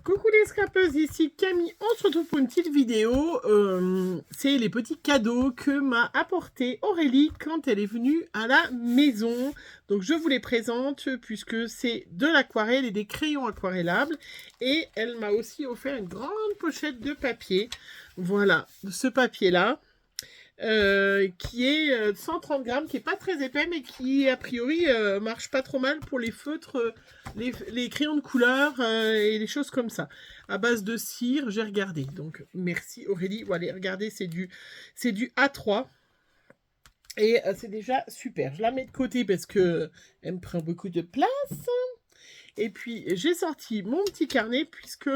Coucou les scrapeuses, ici Camille, on se retrouve pour une petite vidéo, c'est les petits cadeaux que m'a apporté Aurélie quand elle est venue à la maison. Donc je vous les présente puisque c'est de l'aquarelle et des crayons aquarellables et elle m'a aussi offert une grande pochette de papier. Voilà, ce papier là. Qui est 130 grammes, qui est pas très épais, mais qui a priori marche pas trop mal pour les feutres, les crayons de couleur et les choses comme ça. À base de cire, j'ai regardé. Donc merci Aurélie. Voilà, regardez, c'est du A3. Et c'est déjà super. Je la mets de côté parce que elle me prend beaucoup de place. Et puis, j'ai sorti mon petit carnet puisque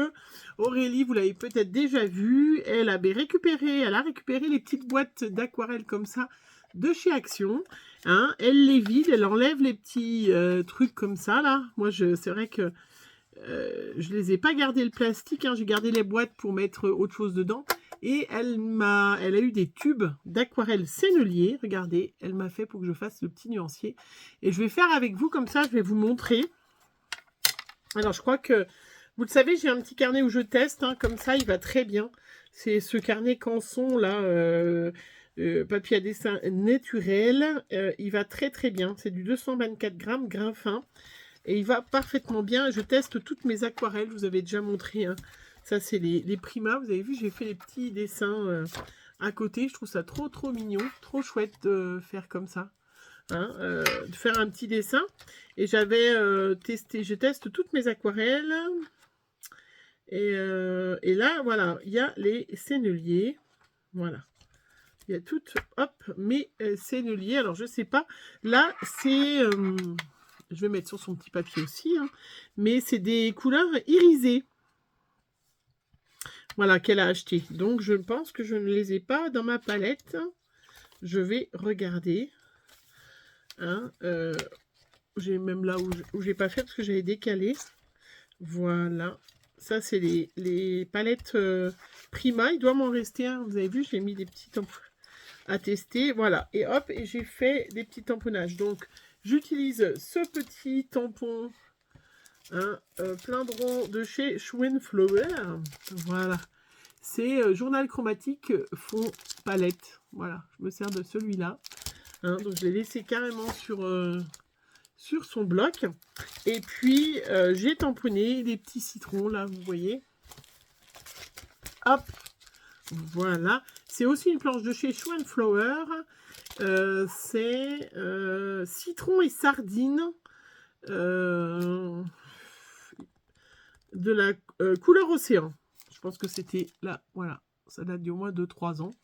Aurélie, vous l'avez peut-être déjà vu, elle a récupéré les petites boîtes d'aquarelle comme ça de chez Action. Hein, elle les vide, elle enlève les petits trucs comme ça, là. Moi, c'est vrai que je les ai pas gardé le plastique, hein, j'ai gardé les boîtes pour mettre autre chose dedans. Et elle a eu des tubes d'aquarelle sennelier. Regardez, elle m'a fait pour que je fasse le petit nuancier. Et je vais faire avec vous, comme ça, je vais vous montrer. Alors, je crois que, vous le savez, j'ai un petit carnet où je teste, hein, comme ça, il va très bien. C'est ce carnet Canson, là, papier à dessin naturel. Il va très très bien. C'est du 224 grammes, grain fin. Et il va parfaitement bien. Je teste toutes mes aquarelles, je vous avais déjà montré. Hein. Ça, c'est les primas. Vous avez vu, j'ai fait les petits dessins à côté. Je trouve ça trop trop mignon, trop chouette de faire comme ça. Hein, de faire un petit dessin. Et j'avais testé, je teste toutes mes aquarelles. Et là, voilà, il y a les senneliers. Voilà. Il y a toutes, hop, mes senneliers. Alors, je sais pas. Là, c'est... je vais mettre sur son petit papier aussi. Hein, mais c'est des couleurs irisées. Voilà, qu'elle a acheté. Donc, je pense que je ne les ai pas dans ma palette. Je vais regarder. Hein, j'ai même là où j'ai pas fait parce que j'avais décalé. Voilà. Ça, c'est les palettes Prima. Il doit m'en rester un. Vous avez vu, j'ai mis des petits tampons à tester. Voilà. Et hop, et j'ai fait des petits tamponnages. Donc, j'utilise ce petit tampon hein, plein de rond de chez Schwinflower. Voilà. C'est Journal Chromatique fond palette. Voilà. Je me sers de celui-là. Hein, donc, je l'ai laissé carrément sur son bloc. Et puis, j'ai tamponné des petits citrons, là, vous voyez. Hop, voilà. C'est aussi une planche de chez Schwinflower. C'est citron et sardine. De la couleur océan. Je pense que c'était là, voilà. Ça date d'au moins 2-3 ans.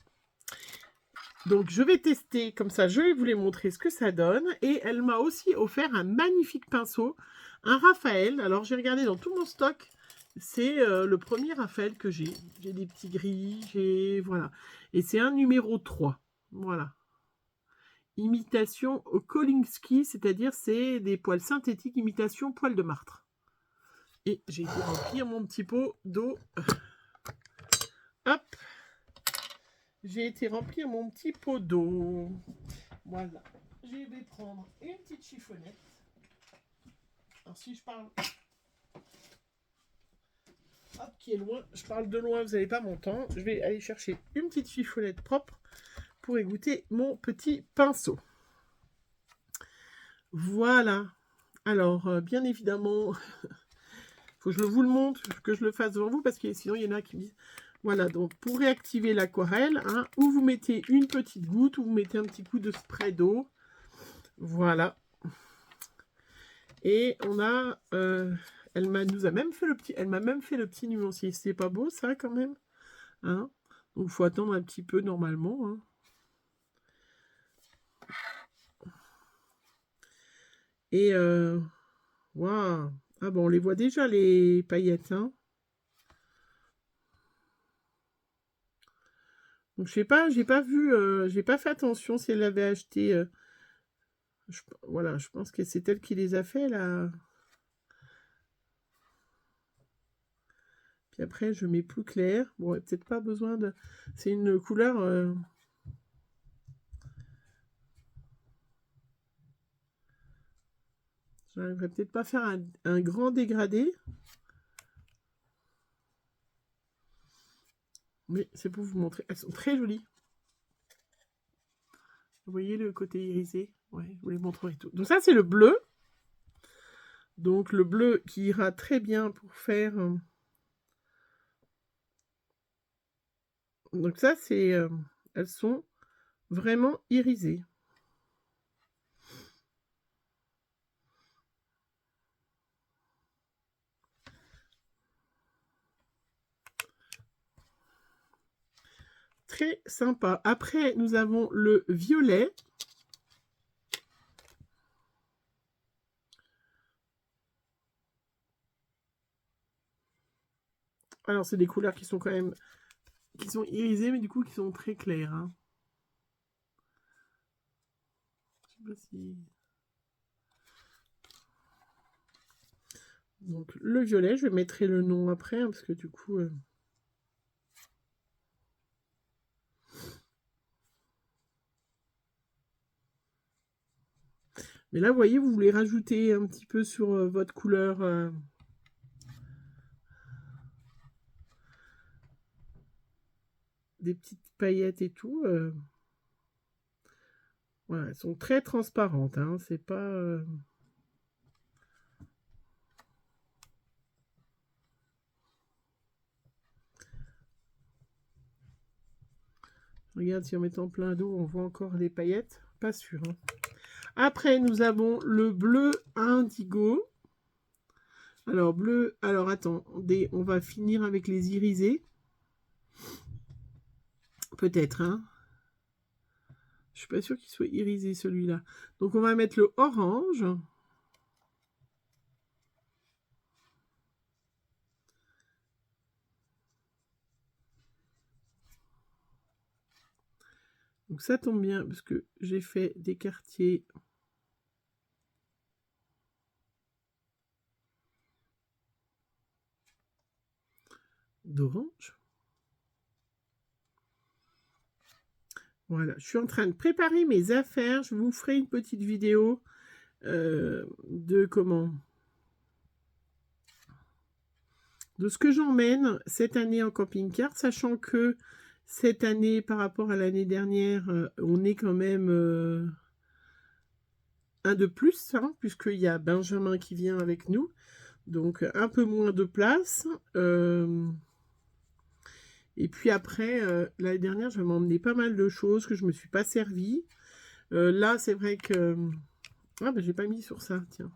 Donc, je vais tester, comme ça, je vais vous les montrer ce que ça donne. Et elle m'a aussi offert un magnifique pinceau, un Raphaël. Alors, j'ai regardé dans tout mon stock. C'est le premier Raphaël que j'ai. J'ai des petits gris, voilà. Et c'est un numéro 3. Voilà. Imitation Kolinsky, c'est-à-dire c'est des poils synthétiques, imitation poils de martre. Et j'ai été remplir mon petit pot d'eau. Hop. J'ai été remplir mon petit pot d'eau. Voilà. Je vais prendre une petite chiffonnette. Alors si je parle... Hop, qui est loin. Je parle de loin, vous n'avez pas mon temps. Je vais aller chercher une petite chiffonnette propre pour égoutter mon petit pinceau. Voilà. Alors, bien évidemment, il faut que je vous le montre, que je le fasse devant vous, parce que sinon, il y en a qui me disent... Voilà, donc pour réactiver l'aquarelle, hein, ou vous mettez une petite goutte, ou vous mettez un petit coup de spray d'eau. Voilà. Et on a... elle m'a même fait le petit nuancier. C'est pas beau ça quand même, hein? Donc il faut attendre un petit peu normalement. Hein. Et waouh! Ah bon, on les voit déjà les paillettes. Hein. Donc je sais pas, j'ai pas vu, j'ai pas fait attention si elle l'avait acheté. Voilà, je pense que c'est elle qui les a fait là. Puis après, je mets plus clair. Bon, peut-être pas besoin de... C'est une couleur... J'arriverai peut-être pas à faire un grand dégradé. Mais c'est pour vous montrer. Elles sont très jolies. Vous voyez le côté irisé? Ouais, je vous les montrerai tout. Donc ça, c'est le bleu. Donc le bleu qui ira très bien pour faire... Donc ça, c'est... elles sont vraiment irisées. Très sympa. Après, nous avons le violet. Alors, c'est des couleurs qui sont quand même... qui sont irisées, mais du coup, qui sont très claires. Hein. Je sais pas si... Donc, le violet, je mettrai le nom après, hein, parce que du coup... Mais là, vous voyez, vous voulez rajouter un petit peu sur votre couleur... des petites paillettes et tout. Voilà, elles sont très transparentes. Hein, c'est pas... Regarde, si en mettant plein d'eau, on voit encore des paillettes. Pas sûr. Hein. Après, nous avons le bleu indigo. Alors, bleu... Alors, attendez, on va finir avec les irisés. Peut-être, hein. Je suis pas sûre qu'il soit irisé, celui-là. Donc, on va mettre le orange. Donc, ça tombe bien, parce que j'ai fait des quartiers... d'orange. Voilà, je suis en train de préparer mes affaires. Je vous ferai une petite vidéo de comment... de ce que j'emmène cette année en camping-car, sachant que cette année, par rapport à l'année dernière, on est quand même un de plus, hein, puisqu'il y a Benjamin qui vient avec nous. Donc, un peu moins de place. Et puis après, l'année dernière, je m'emmener pas mal de choses que je ne me suis pas servi. Là, c'est vrai que... Ah, ben, j'ai pas mis sur ça, tiens.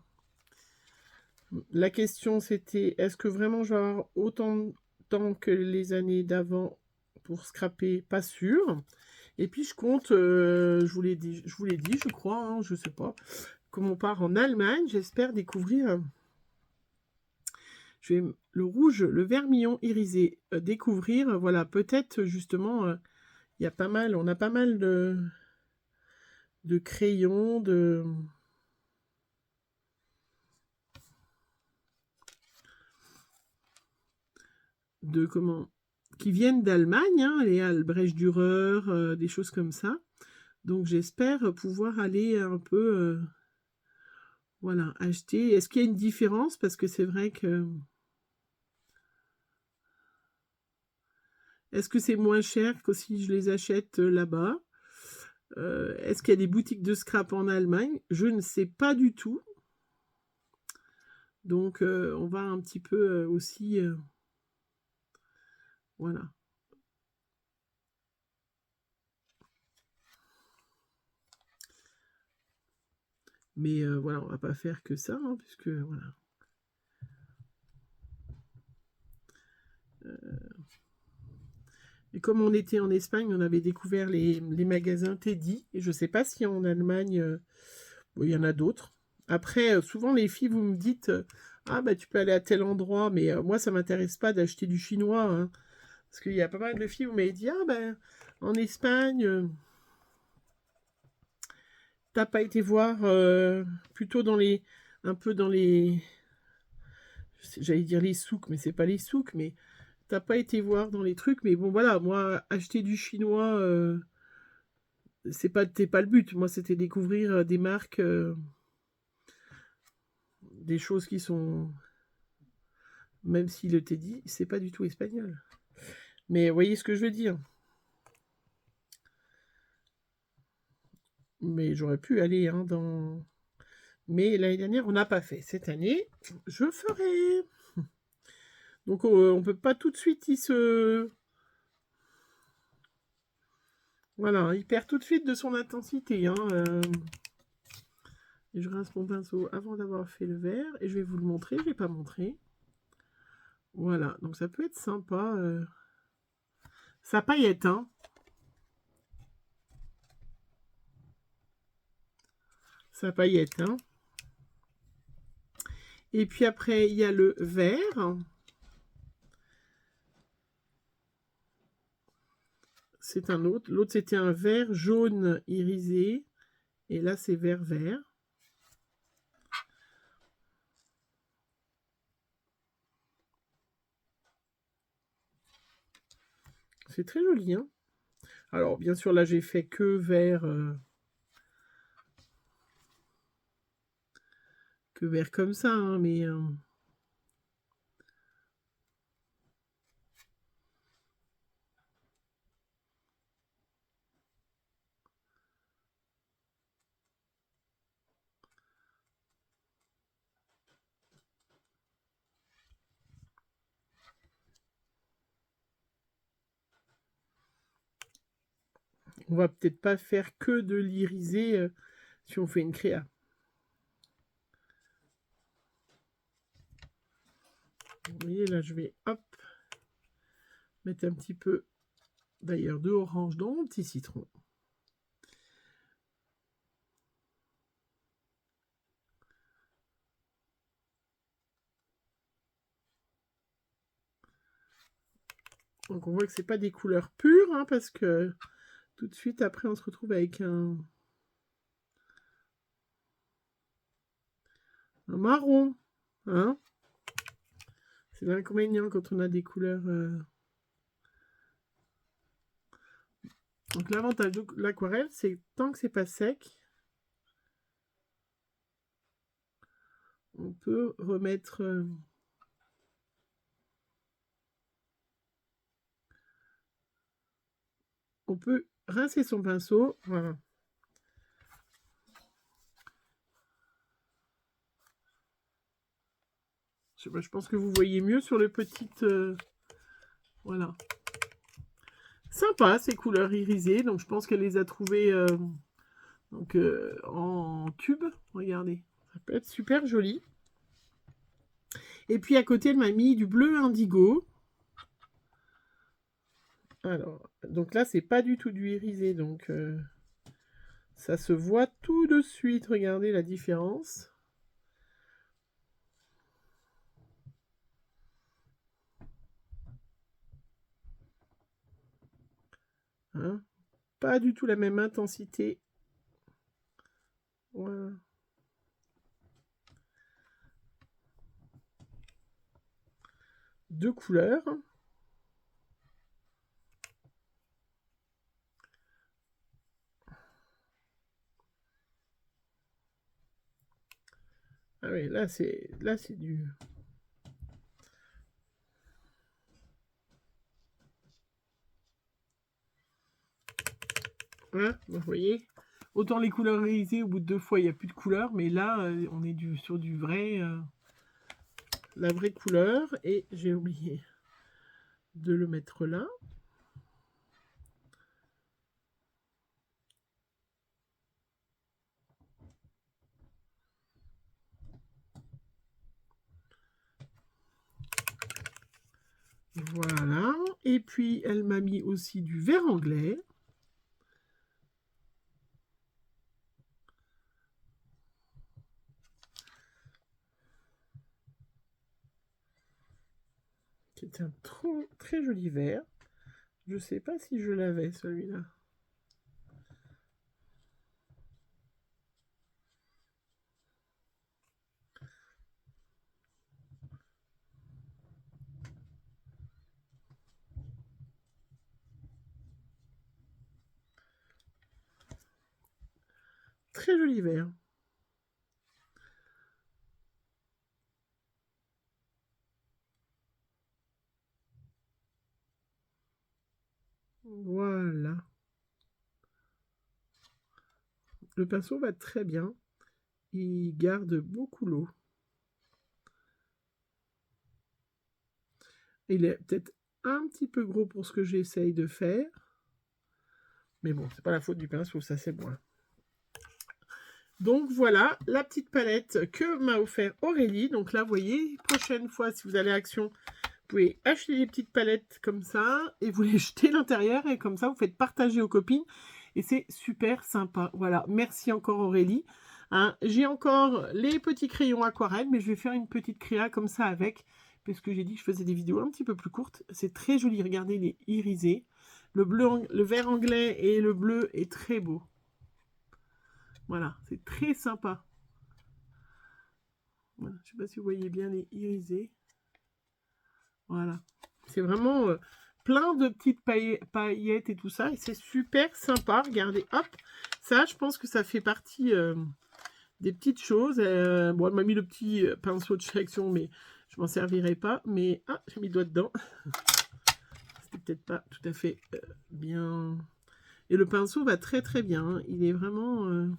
La question, c'était, est-ce que vraiment je vais avoir autant de temps que les années d'avant pour scraper? Pas sûr. Et puis, je compte, je vous l'ai dit, je crois, hein, je sais pas, comme on part en Allemagne, j'espère découvrir... je vais le rouge, le vermillon irisé, découvrir, voilà, peut-être justement, il y a pas mal, on a pas mal de crayons, de comment, qui viennent d'Allemagne, hein, les Albrecht Dürer, des choses comme ça. Donc j'espère pouvoir aller un peu, voilà, acheter. Est-ce qu'il y a une différence? Parce que c'est vrai que... Est-ce que c'est moins cher que si je les achète là-bas? Est-ce qu'il y a des boutiques de scrap en Allemagne? Je ne sais pas du tout. Donc, on va un petit peu aussi... voilà. Mais voilà, on va pas faire que ça, hein, puisque voilà. Et comme on était en Espagne, on avait découvert les magasins Teddy. Et je ne sais pas si en Allemagne, bon, il y en a d'autres. Après, souvent les filles, vous me dites, ah bah tu peux aller à tel endroit, mais moi ça m'intéresse pas d'acheter du chinois. Hein, parce qu'il y a pas mal de filles, vous m'avez dit, ah ben en Espagne, t'as pas été voir plutôt dans les... un peu dans les... j'allais dire les souks, mais c'est pas les souks, mais t'as pas été voir dans les trucs. Mais bon voilà, moi, acheter du chinois, c'était pas le but. Moi, c'était découvrir des marques, des choses qui sont... Même si le Teddy, c'est pas du tout espagnol. Mais vous voyez ce que je veux dire. Mais j'aurais pu aller hein, dans... Mais l'année dernière, on n'a pas fait. Cette année, je ferai. Donc, on peut pas tout de suite y se... Voilà, il perd tout de suite de son intensité. Hein, Et je rince mon pinceau avant d'avoir fait le vert. Et je vais vous le montrer. Je ne l'ai pas montré. Voilà, donc ça peut être sympa. Ça paillette, hein. Ça paillette, hein. Et puis après, il y a le vert. C'est un autre. L'autre, c'était un vert jaune irisé. Et là, c'est vert. C'est très joli, hein. Alors, bien sûr, là, j'ai fait que vert... que vert comme ça, hein, mais... on va peut-être pas faire que de l'irisé si on fait une créa. Vous voyez, là, je vais, hop, mettre un petit peu, d'ailleurs, de orange dans mon petit citron. Donc, on voit que c'est pas des couleurs pures, hein, parce que tout de suite, après, on se retrouve avec un marron, hein. C'est l'inconvénient quand on a des couleurs... Donc, l'avantage de l'aquarelle, c'est tant que c'est pas sec, on peut remettre... on peut rincer son pinceau, voilà. Je pense que vous voyez mieux sur le petit... voilà. Sympa ces couleurs irisées, donc je pense qu'elle les a trouvées donc, en tube. Regardez, ça peut être super joli. Et puis à côté, elle m'a mis du bleu indigo. Alors, donc là, c'est pas du tout du irisé, donc ça se voit tout de suite. Regardez la différence. Hein, pas du tout la même intensité. Voilà. Deux couleurs. Ah oui, là c'est du... Hein, vous voyez, autant les couleurs irisées, au bout de 2 fois, il n'y a plus de couleur, mais là, on est sur du vrai... la vraie couleur, et j'ai oublié de le mettre là. Voilà, et puis elle m'a mis aussi du vert anglais. C'est un très joli vert. Je sais pas si je l'avais celui-là. Très joli vert. Voilà. Le pinceau va très bien. Il garde beaucoup l'eau. Il est peut-être un petit peu gros pour ce que j'essaye de faire. Mais bon, c'est pas la faute du pinceau, ça c'est moi. Donc voilà, la petite palette que m'a offert Aurélie. Donc là, vous voyez, prochaine fois, si vous allez à Action, vous pouvez acheter des petites palettes comme ça et vous les jetez à l'intérieur et comme ça, vous faites partager aux copines. Et c'est super sympa. Voilà, merci encore Aurélie. Hein, j'ai encore les petits crayons aquarelle, mais je vais faire une petite créa comme ça avec, parce que j'ai dit que je faisais des vidéos un petit peu plus courtes. C'est très joli, regardez les irisés. Le bleu, le vert anglais et le bleu est très beau. Voilà, c'est très sympa. Voilà, je ne sais pas si vous voyez bien les irisés. Voilà, c'est vraiment plein de petites paillettes et tout ça. Et c'est super sympa. Regardez, hop, ça, je pense que ça fait partie des petites choses. Bon, elle m'a mis le petit pinceau de sélection, mais je m'en servirai pas. Mais, ah, j'ai mis le doigt dedans. C'était peut-être pas tout à fait bien. Et le pinceau va très très bien. Hein. Il est vraiment...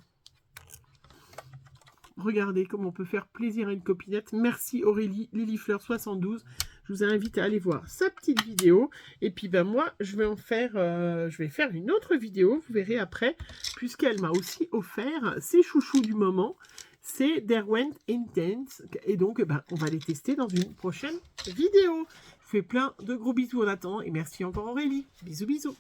Regardez comme on peut faire plaisir à une copinette. Merci Aurélie, Lilifleur72. Je vous invite à aller voir sa petite vidéo. Et puis ben moi, je vais faire une autre vidéo. Vous verrez après, puisqu'elle m'a aussi offert ses chouchous du moment. C'est Derwent Intense. Et donc, ben, on va les tester dans une prochaine vidéo. Je vous fais plein de gros bisous en attendant. Et merci encore Aurélie. Bisous, bisous.